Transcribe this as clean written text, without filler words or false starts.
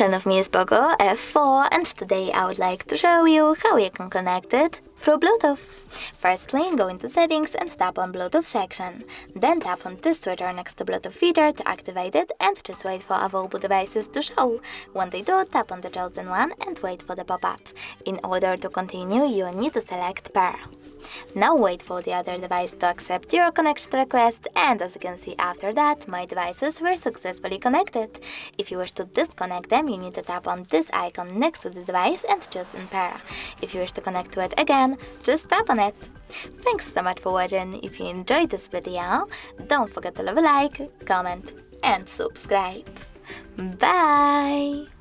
front of me is POCO F4 and today I would like to show you how you can connect it through Bluetooth. Firstly, go into settings and tap on Bluetooth section. Then tap on this switcher next to Bluetooth feature to activate it and just wait for available devices to show. When they do, tap on the chosen one and wait for the pop-up. In order to continue, you need to select pair. Now wait for the other device to accept your connection request, and as you can see after that, my devices were successfully connected. If you wish to disconnect them, you need to tap on this icon next to the device and choose in pair. If you wish to connect to it again, just tap on it. Thanks so much for watching. If you enjoyed this video, don't forget to leave a like, comment and subscribe. Bye!